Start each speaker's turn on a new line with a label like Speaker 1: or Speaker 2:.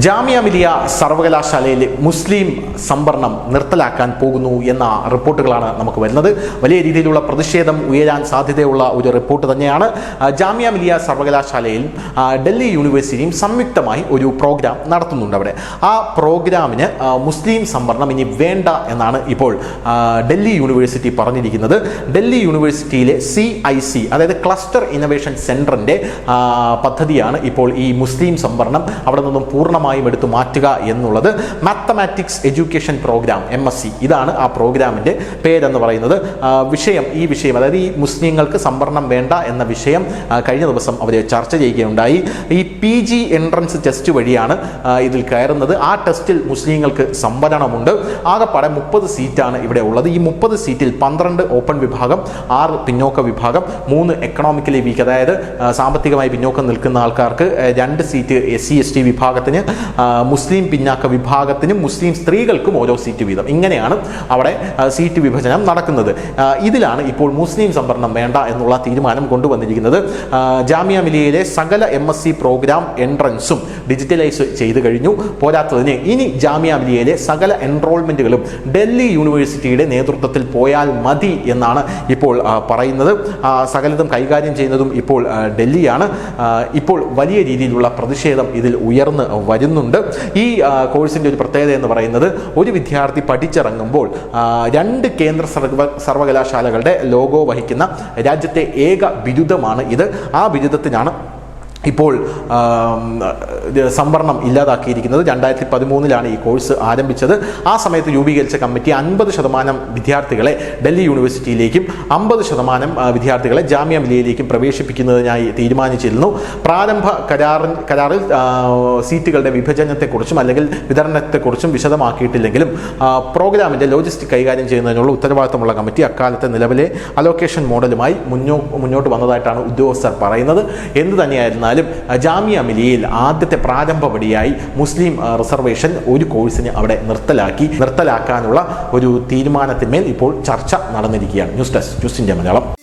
Speaker 1: ജാമിയ മിലിയ സർവകലാശാലയിലെ മുസ്ലിം സംവരണം നിർത്തലാക്കാൻ പോകുന്നു എന്ന റിപ്പോർട്ടുകളാണ് നമുക്ക് വരുന്നത്. വലിയ രീതിയിലുള്ള പ്രതിഷേധം ഉയരാൻ സാധ്യതയുള്ള ഒരു റിപ്പോർട്ട് തന്നെയാണ്. ജാമിയ മിലിയ സർവകലാശാലയിൽ ഡൽഹി യൂണിവേഴ്സിറ്റിയും സംയുക്തമായി ഒരു പ്രോഗ്രാം നടത്തുന്നുണ്ട്. അവിടെ ആ പ്രോഗ്രാമിന് മുസ്ലിം സംവരണം ഇനി വേണ്ട എന്നാണ് ഇപ്പോൾ ഡൽഹി യൂണിവേഴ്സിറ്റി പറഞ്ഞിരിക്കുന്നത്. ഡൽഹി യൂണിവേഴ്സിറ്റിയിലെ CIC അതായത് ക്ലസ്റ്റർ ഇന്നൊവേഷൻ സെന്ററിന്റെ പദ്ധതിയാണ് ഇപ്പോൾ ഈ മുസ്ലിം സംവരണം അവിടെ നിന്നും പൂർണ്ണമായും എടുത്തു മാറ്റുക എന്നുള്ളത്. മാത്തമാറ്റിക്സ് എഡ്യൂക്കേഷൻ പ്രോഗ്രാം MSc ഇതാണ് ആ പ്രോഗ്രാമിന്റെ പേരെന്ന് പറയുന്നത്. ഈ വിഷയം അതായത് ഈ മുസ്ലിങ്ങൾക്ക് സംവരണം വേണ്ട എന്ന വിഷയം കഴിഞ്ഞ ദിവസം അവർ ചർച്ച ചെയ്യുകയുണ്ടായി. ഈ PG എൻട്രൻസ് ടെസ്റ്റ് വഴിയാണ് ഇതിൽ കയറുന്നത്. ആ ടെസ്റ്റിൽ മുസ്ലിങ്ങൾക്ക് സംവരണമുണ്ട്. ആകെപ്പാടെ 30 സീറ്റാണ് ഇവിടെ ഉള്ളത്. ഈ 30 സീറ്റിൽ 12 ഓപ്പൺ വിഭാഗം, 6 പിന്നോക്ക വിഭാഗം, 3 എക്കണോമിക്കലി വീക്ക് അതായത് സാമ്പത്തികമായി പിന്നോക്കം നിൽക്കുന്ന ആൾക്കാർക്ക്, 2 സീറ്റ് SC/ST വിഭാഗത്തിന്, മുസ്ലിം പിന്നാക്ക വിഭാഗത്തിനും മുസ്ലിം സ്ത്രീകൾക്കും ഓരോ സീറ്റ് വീതം. ഇങ്ങനെയാണ് അവിടെ സീറ്റ് വിഭജനം നടക്കുന്നത്. ഇതിലാണ് ഇപ്പോൾ മുസ്ലിം സംവരണം വേണ്ട എന്നുള്ള തീരുമാനം കൊണ്ടുവന്നിരിക്കുന്നത്. ജാമിയ മിലിയയിലെ സകല MSc പ്രോഗ്രാം എൻട്രൻസും ഡിജിറ്റലൈസ് ചെയ്ത് കഴിഞ്ഞു. പോരാത്തതിന് ഇനി ജാമിയ മിലിയയിലെ സകല എൻറോൾമെന്റുകളും ഡൽഹി യൂണിവേഴ്സിറ്റിയുടെ നേതൃത്വത്തിൽ പോയാൽ മതി എന്നാണ് ഇപ്പോൾ പറയുന്നത്. സകലതും കൈകാര്യം ചെയ്യുന്നതും ഇപ്പോൾ ഡൽഹിയാണ്. ഇപ്പോൾ വലിയ രീതിയിലുള്ള പ്രതിഷേധം ഇതിൽ ഉയർന്ന് വരുന്നുണ്ട്. ഈ കോഴ്സിൻ്റെ ഒരു പ്രത്യേകത എന്ന് പറയുന്നത്, ഒരു വിദ്യാർത്ഥി പഠിച്ചിറങ്ങുമ്പോൾ 2 കേന്ദ്ര സർവകലാശാലകളുടെ ലോഗോ വഹിക്കുന്ന രാജ്യത്തെ ഏക ബിരുദമാണ് ഇത്. ആ ബിരുദത്തിനാണ് ഇപ്പോൾ സംവരണം ഇല്ലാതാക്കിയിരിക്കുന്നത്. 2013 ഈ കോഴ്സ് ആരംഭിച്ചത്. ആ സമയത്ത് രൂപീകരിച്ച കമ്മിറ്റി 50% വിദ്യാർത്ഥികളെ ഡൽഹി യൂണിവേഴ്സിറ്റിയിലേക്കും 50% വിദ്യാർത്ഥികളെ ജാമിയ മിലിയയിലേക്കും പ്രവേശിപ്പിക്കുന്നതിനായി തീരുമാനിച്ചിരുന്നു. പ്രാരംഭ കരാറിൽ സീറ്റുകളുടെ വിഭജനത്തെക്കുറിച്ചും അല്ലെങ്കിൽ വിതരണത്തെക്കുറിച്ചും വിശദമാക്കിയിട്ടില്ലെങ്കിലും പ്രോഗ്രാമിൻ്റെ ലോജിസ്റ്റിക് കൈകാര്യം ചെയ്യുന്നതിനുള്ള ഉത്തരവാദിത്തമുള്ള കമ്മിറ്റി അക്കാലത്തെ നിലവിലെ അലോക്കേഷൻ മോഡലുമായി മുന്നോട്ട് വന്നതായിട്ടാണ് ഉദ്യോഗസ്ഥർ പറയുന്നത്. എന്ത് തന്നെയായിരുന്നാലും ജാമിയ മിലിയയിൽ ആദ്യത്തെ പ്രാരംഭപടിയായി മുസ്ലിം റിസർവേഷൻ ഒരു കോഴ്സിന് അവിടെ നിർത്തലാക്കാനുള്ള ഒരു തീരുമാനത്തിന്മേൽ ഇപ്പോൾ ചർച്ച നടന്നിരിക്കുകയാണ്. News desk news India Malayalam.